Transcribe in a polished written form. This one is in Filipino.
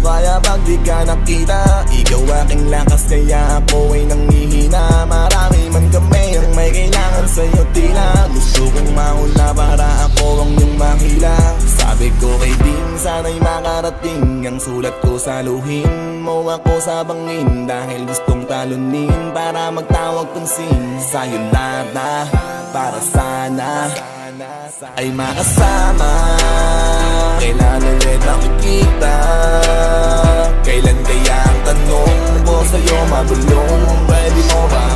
kaya pag di ka nakita. Ikaw aking lakas kaya ako ay nanghihina. Marami man kami ang may kailangan sa'yo tila. Gusto kong mauna para ako ang iyong mahila. Sabi ko kay Ding sana'y makarating ang sulat ko sa luhin mo ako sa bangin. Dahil gustong talunin para magtawag kong sing. Sa'yo lahat na para sana ay makasama. Kailan ulit makikita? Kailan kaya ang tanong ko sa'yo mabulong? Pwede mo ba